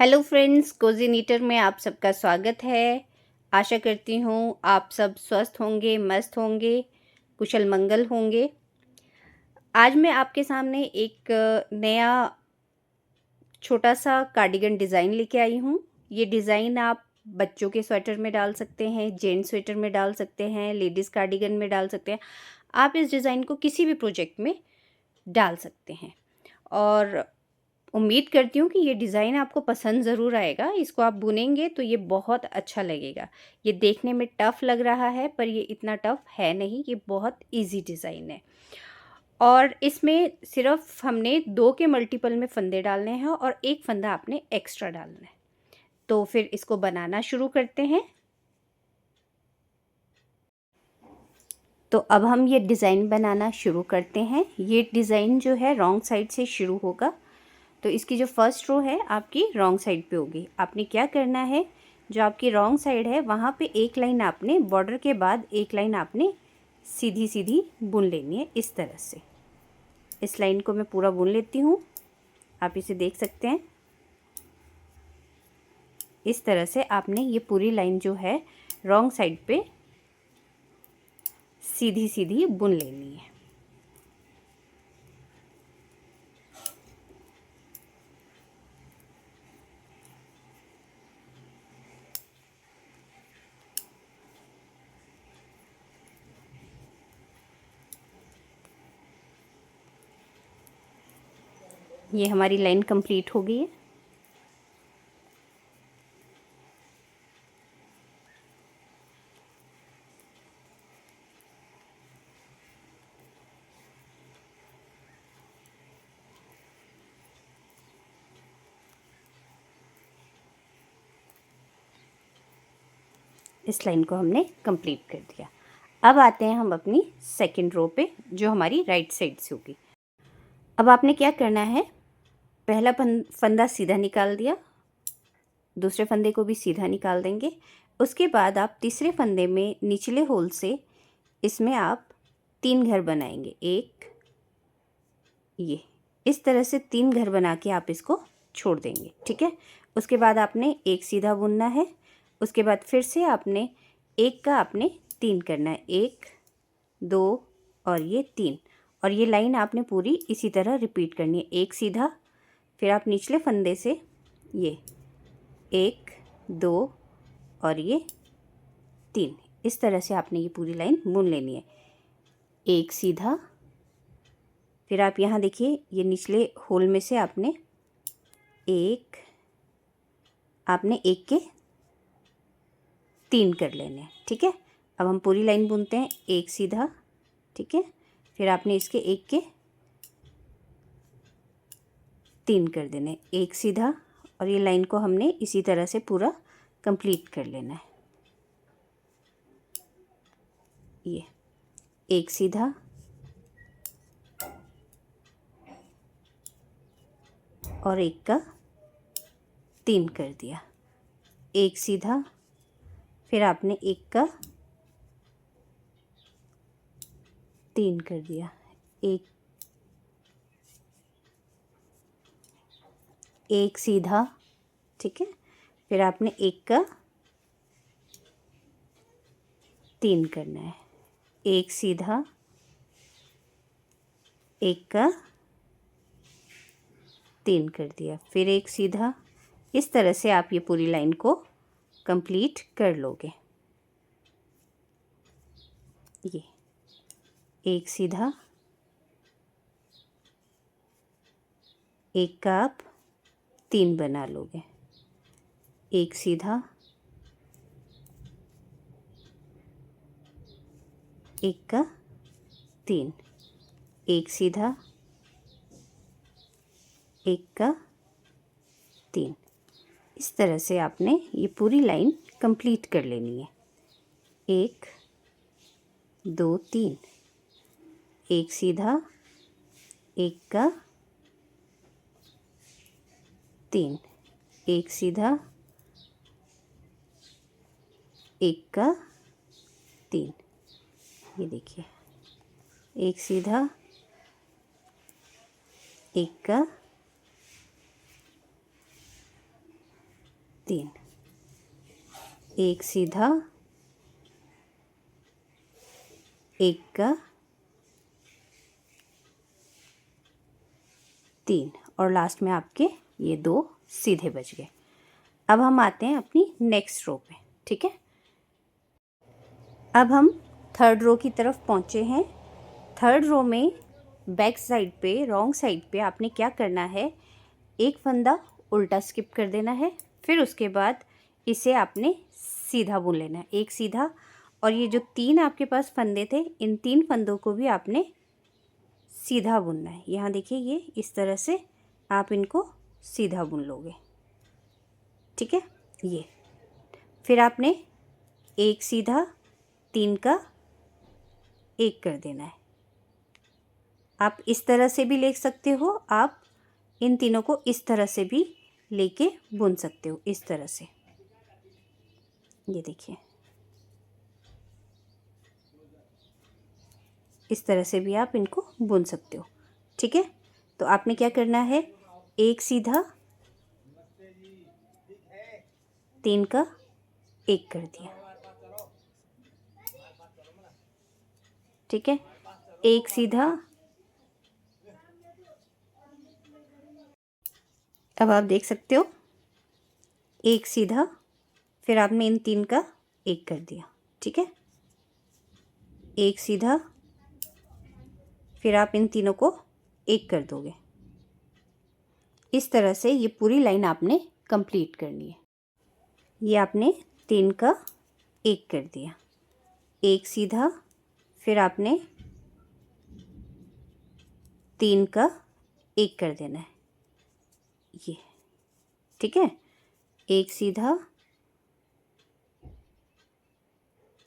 Hello friends, cosy नीटर में आप सबका स्वागत है। आशा करती हूँ आप सब स्वस्थ होंगे, मस्त होंगे, कुशल मंगल होंगे। आज मैं आपके सामने एक नया छोटा-सा कार्डिगन डिज़ाइन लेके आई हूँ। ये डिज़ाइन आप बच्चों के स्वेटर में डाल सकते हैं, जेंट्स स्वेटर में डाल सकते हैं, लेडीज़ कार्डिगन में डाल सकते हैं। आप इस डिज़ाइन को किसी भी प्रोजेक्ट में डाल सकते हैं और उम्मीद करती हूँ कि ये डिज़ाइन आपको पसंद ज़रूर आएगा। इसको आप बुनेंगे तो ये बहुत अच्छा लगेगा। ये देखने में टफ़ लग रहा है पर ये इतना टफ़ है नहीं, ये बहुत ईज़ी डिज़ाइन है। और इसमें सिर्फ़ हमने 2 के मल्टीपल में फंदे डालने हैं और 1 फंदा आपने एक्स्ट्रा डालना है। तो फिर इसको बनाना शुरू करते हैं। तो अब हम ये डिज़ाइन बनाना शुरू करते हैं। ये डिज़ाइन जो है रॉन्ग साइड से शुरू होगा। तो इसकी जो फर्स्ट रो है आपकी रॉन्ग साइड पे होगी। आपने क्या करना है, जो आपकी रॉन्ग साइड है वहाँ पे एक लाइन आपने बॉर्डर के बाद एक लाइन आपने सीधी सीधी बुन लेनी है इस तरह से। इस लाइन को मैं पूरा बुन लेती हूँ, आप इसे देख सकते हैं। इस तरह से आपने ये पूरी लाइन जो है रॉन्ग साइड पे सीधी सीधी बुन लेनी है। ये हमारी लाइन कंप्लीट हो गई है। इस लाइन को हमने कंप्लीट कर दिया। अब आते हैं हम अपनी सेकंड रो पे, जो हमारी राइट साइड से होगी। अब आपने क्या करना है, पहला फंदा सीधा निकाल दिया, दूसरे फंदे को भी सीधा निकाल देंगे। उसके बाद आप तीसरे फंदे में निचले होल से इसमें आप 3 घर बनाएंगे। एक, ये इस तरह से 3 घर बना के आप इसको छोड़ देंगे, ठीक है। उसके बाद आपने एक सीधा बुनना है। उसके बाद फिर से आपने एक का आपने 3 करना है, 1 2 और ये 3। और ये लाइन आपने पूरी इसी तरह रिपीट करनी है। एक सीधा, फिर आप निचले फंदे से ये 1 2 और ये 3, इस तरह से आपने ये पूरी लाइन बुन लेनी है। एक सीधा, फिर आप यहाँ देखिए ये निचले होल में से आपने एक के 3 कर लेने हैं, ठीक है। अब हम पूरी लाइन बुनते हैं, एक सीधा, ठीक है। फिर आपने इसके एक के 3 कर देने, एक सीधा, और ये लाइन को हमने इसी तरह से पूरा कंप्लीट कर लेना है। ये एक सीधा, और एक का 3 कर दिया, एक सीधा, फिर आपने एक का 3 कर दिया, एक सीधा, ठीक है। फिर आपने एक का 3 करना है, एक सीधा, एक का 3 कर दिया, फिर एक सीधा। इस तरह से आप ये पूरी लाइन को कंप्लीट कर लोगे। ये एक सीधा, एक का आप 3 बना लोगे, एक सीधा, एक का 3, एक सीधा, एक का 3। इस तरह से आपने ये पूरी लाइन कंप्लीट कर लेनी है। 1 2 3, एक सीधा, एक का 3, एक सीधा, एक का 3। ये देखिए, एक सीधा, एक का 3, एक सीधा, एक का 3 और लास्ट में आपके ये 2 सीधे बच गए। अब हम आते हैं अपनी नेक्स्ट रो पे, ठीक है। अब हम थर्ड रो की तरफ पहुँचे हैं। थर्ड रो में बैक साइड पे, रॉन्ग साइड पे आपने क्या करना है, एक फंदा उल्टा स्किप कर देना है, फिर उसके बाद इसे आपने सीधा बुन लेना है, एक सीधा। और ये जो 3 आपके पास फंदे थे, इन 3 फंदों को भी आपने सीधा बुनना है। यहाँ देखिए, ये इस तरह से आप इनको सीधा बुन लोगे, ठीक है। ये फिर आपने एक सीधा, 3 का 1 कर देना है। आप इस तरह से भी ले सकते हो, आप इन तीनों को इस तरह से भी लेके बुन सकते हो, इस तरह से। ये देखिए, इस तरह से भी आप इनको बुन सकते हो, ठीक है। तो आपने क्या करना है, एक सीधा, 3 का 1 कर दिया, ठीक है। एक सीधा, अब आप देख सकते हो, एक सीधा, फिर आपने इन 3 का 1 कर दिया, ठीक है। एक सीधा, फिर आप इन तीनों को 1 कर दोगे। इस तरह से ये पूरी लाइन आपने कंप्लीट करनी है। ये आपने 3 का 1 कर दिया, एक सीधा, फिर आपने 3 का 1 कर देना है, ये, ठीक है। एक सीधा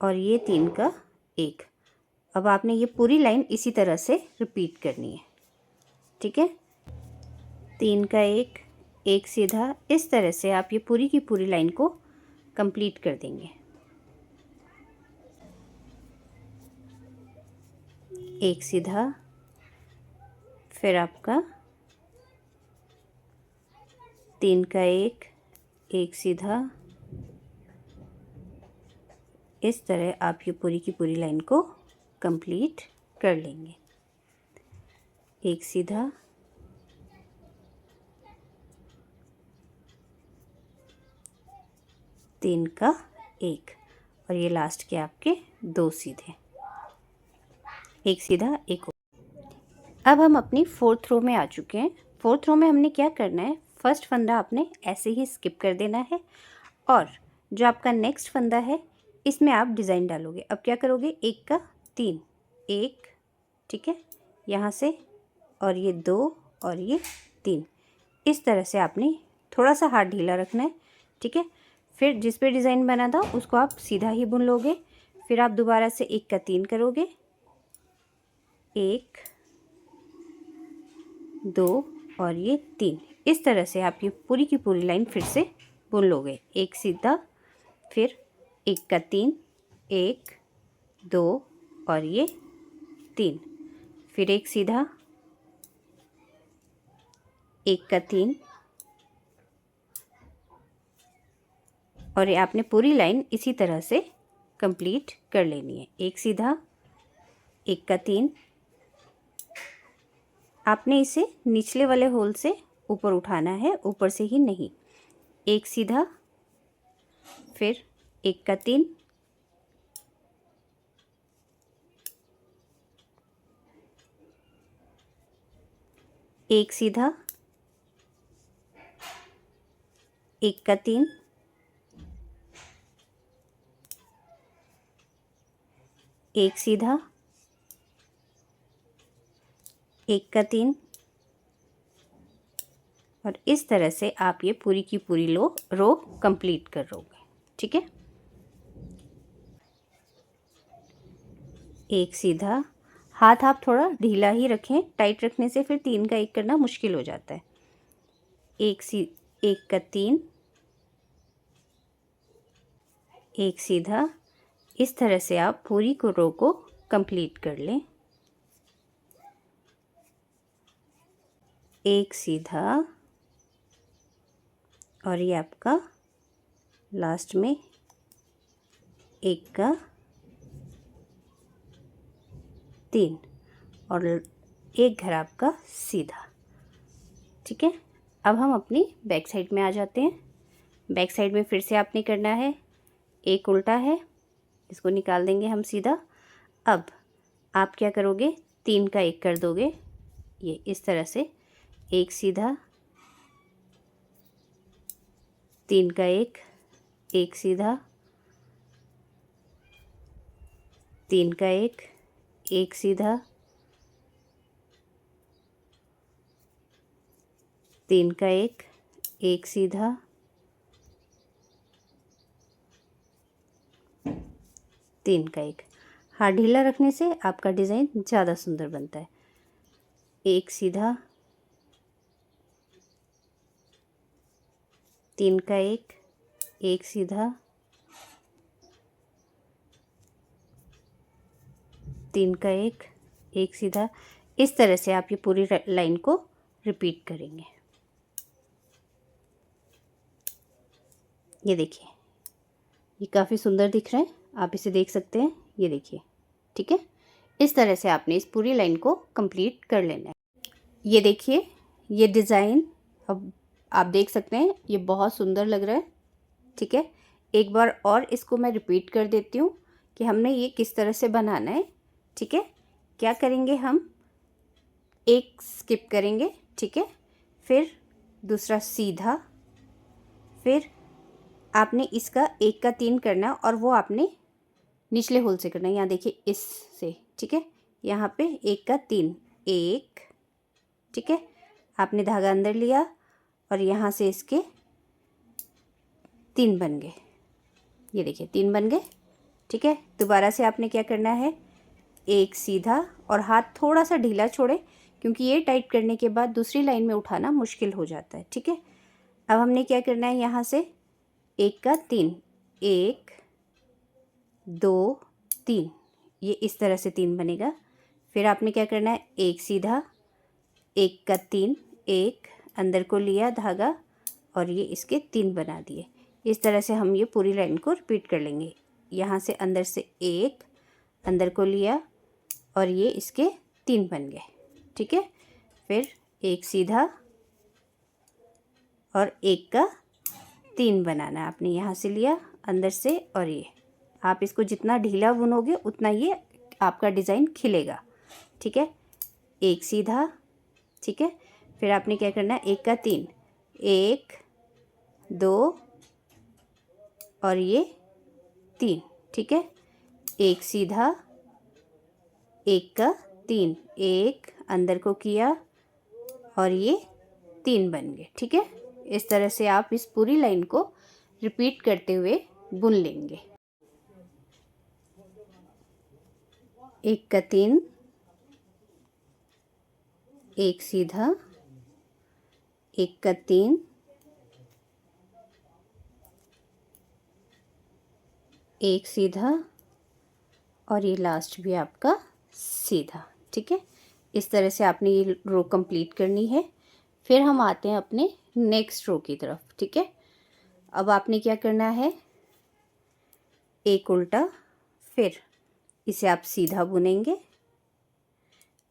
और ये 3 का 1। अब आपने ये पूरी लाइन इसी तरह से रिपीट करनी है, ठीक है। 3 का 1, एक सीधा, इस तरह से आप ये पूरी की पूरी लाइन को कंप्लीट कर देंगे। एक सीधा, फिर आपका 3 का 1, एक सीधा, इस तरह आप ये पूरी की पूरी लाइन को कंप्लीट कर लेंगे। एक सीधा, तीन का 1 और ये लास्ट के आपके 2 सीधे, एक सीधा, एक। अब हम अपनी फोर्थ रो में आ चुके हैं। फोर्थ रो में हमने क्या करना है, फर्स्ट फंदा आपने ऐसे ही स्किप कर देना है और जो आपका नेक्स्ट फंदा है इसमें आप डिज़ाइन डालोगे। अब क्या करोगे, एक का 3, एक, ठीक है, यहाँ से, और ये 2 और ये 3, इस तरह से आपने थोड़ा सा हाथ ढीला रखना है, ठीक है। फिर जिस पे डिज़ाइन बना था उसको आप सीधा ही बुन लोगे। फिर आप दोबारा से एक का 3 करोगे, 1, 2 और ये 3, इस तरह से आप ये पूरी की पूरी लाइन फिर से बुन लोगे। एक सीधा, फिर एक का 3, 1, 2 और ये 3, फिर एक सीधा, एक का 3 और ये आपने पूरी लाइन इसी तरह से कंप्लीट कर लेनी है। एक सीधा, एक का 3, आपने इसे निचले वाले होल से ऊपर उठाना है, ऊपर से ही नहीं। एक सीधा, फिर एक का 3, एक सीधा, एक का 3, एक सीधा, एक का 3 और इस तरह से आप ये पूरी की पूरी रो कंप्लीट कर लोगे, ठीक है। एक सीधा, हाथ आप थोड़ा ढीला ही रखें, टाइट रखने से फिर 3 का 1 करना मुश्किल हो जाता है। एक का 3, एक सीधा, इस तरह से आप पूरी को रो को कंप्लीट कर लें। एक सीधा और ये आपका लास्ट में एक का 3 और एक घर आपका सीधा। ठीक है, अब हम अपनी बैक साइड में आ जाते हैं। बैक साइड में फिर से आपने करना है, एक उल्टा है, इसको निकाल देंगे हम सीधा। अब आप क्या करोगे, 3 का 1 कर दोगे, ये इस तरह से, एक सीधा, 3 का 1 सीधा, 3 का 1 सीधा, 3 का 1 सीधा, 3 का 1। हाथ ढीला रखने से आपका डिज़ाइन ज़्यादा सुंदर बनता है। 1 सीधा, 3 का 1 सीधा, 3 का 1 सीधा। इस तरह से आप ये पूरी लाइन को रिपीट करेंगे। ये देखिए, ये काफ़ी सुंदर दिख रहा है, आप इसे देख सकते हैं, ये देखिए। ठीक है, इस तरह से आपने इस पूरी लाइन को कंप्लीट कर लेना है। ये देखिए, ये डिज़ाइन अब आप देख सकते हैं, ये बहुत सुंदर लग रहा है। ठीक है, एक बार और इसको मैं रिपीट कर देती हूँ कि हमने ये किस तरह से बनाना है। ठीक है, क्या करेंगे हम, एक स्किप करेंगे, ठीक है, फिर दूसरा सीधा, फिर आपने इसका 1 का 3 करना है और वो आपने निचले होल से करना है। यहाँ देखिए इससे, ठीक है, यहाँ पे 1 का 3, 1, ठीक है, आपने धागा अंदर लिया और यहाँ से इसके 3 बन गए। ये देखिए 3 बन गए। ठीक है, दोबारा से आपने क्या करना है, 1 सीधा और हाथ थोड़ा सा ढीला छोड़े, क्योंकि ये टाइट करने के बाद दूसरी लाइन में उठाना मुश्किल हो जाता है। ठीक है, अब हमने क्या करना है, यहाँ से 1 का 3, 1 2 3, ये इस तरह से 3 बनेगा। फिर आपने क्या करना है, 1 सीधा, 1 का 3, 1 अंदर को लिया धागा और ये इसके 3 बना दिए। इस तरह से हम ये पूरी लाइन को रिपीट कर लेंगे। यहाँ से अंदर से 1 अंदर को लिया और ये इसके 3 बन गए। ठीक है, फिर 1 सीधा और 1 का 3 बनाना आपने, यहाँ से लिया अंदर से और ये आप इसको जितना ढीला बुनोगे उतना ये आपका डिज़ाइन खिलेगा। ठीक है, 1 सीधा, ठीक है, फिर आपने क्या करना है, 1 का 3, 1 2 और ये 3, ठीक है, 1 सीधा, 1 का 3, 1 अंदर को किया और ये 3 बन गए। ठीक है, इस तरह से आप इस पूरी लाइन को रिपीट करते हुए बुन लेंगे। 1 का 3, 1 सीधा, 1 का 3, 1 सीधा और ये लास्ट भी आपका सीधा। ठीक है, इस तरह से आपने ये रो कंप्लीट करनी है। फिर हम आते हैं अपने नेक्स्ट रो की तरफ। ठीक है, अब आपने क्या करना है, एक उल्टा, फिर इसे आप सीधा बुनेंगे,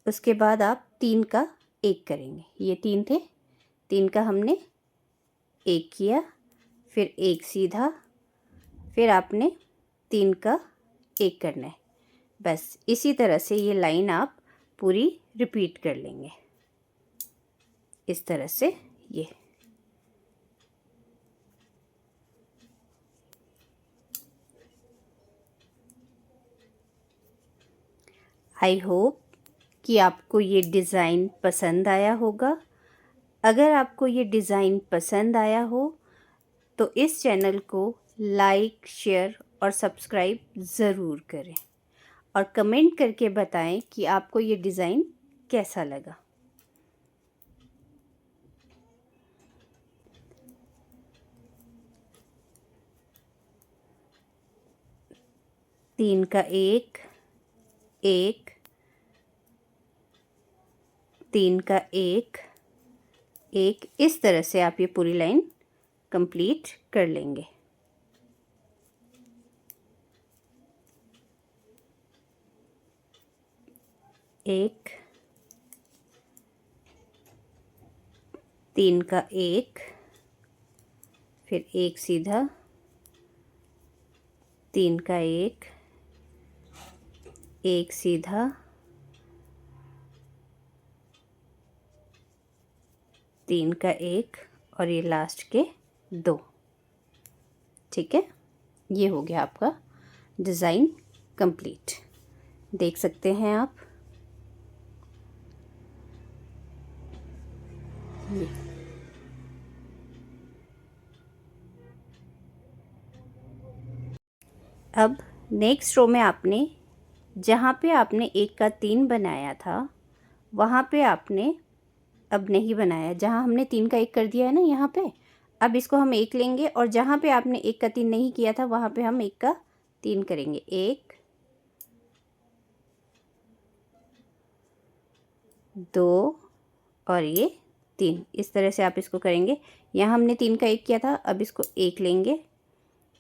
उसके बाद आप 3 का 1 करेंगे। ये 3 थे, 3 का हमने 1 किया, फिर 1 सीधा, फिर आपने 3 का 1 करना है। बस इसी तरह से ये लाइन आप पूरी रिपीट कर लेंगे, इस तरह से। ये आई होप कि आपको ये डिज़ाइन पसंद आया होगा। अगर आपको ये डिज़ाइन पसंद आया हो तो इस चैनल को लाइक, शेयर और सब्सक्राइब ज़रूर करें और कमेंट करके बताएं कि आपको ये डिज़ाइन कैसा लगा। तीन का 1, 3 का 1, इस तरह से आप ये पूरी लाइन कंप्लीट कर लेंगे। एक, 3 का एक, फिर एक सीधा, 3 का एक सीधा, तीन का एक, और ये लास्ट के 2। ठीक है, ये हो गया आपका डिज़ाइन कंप्लीट। देख सकते हैं आप ये। अब नेक्स्ट रो में आपने जहाँ पे आपने 1 का 3 बनाया था वहाँ पे आपने अब नहीं बनाया, जहाँ हमने 3 का 1 कर दिया है ना यहाँ पे, अब इसको हम 1 लेंगे और जहाँ पे आपने 1 का 3 नहीं किया था वहाँ पे हम 1 का 3 करेंगे। 1, 2 और ये 3, इस तरह से आप इसको करेंगे। यहाँ हमने 3 का 1 किया था, अब इसको 1 लेंगे,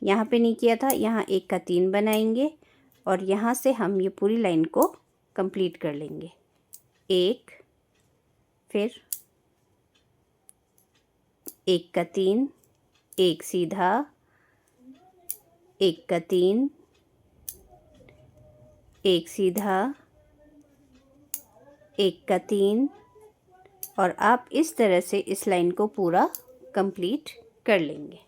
यहाँ पे नहीं किया था, यहाँ 1 का 3 बनाएंगे और यहाँ से हम ये पूरी लाइन को कंप्लीट कर लेंगे। 1, फिर 1 का 3, एक सीधा, 1 का 3, एक सीधा, 1 का 3, और आप इस तरह से इस लाइन को पूरा कंप्लीट कर लेंगे।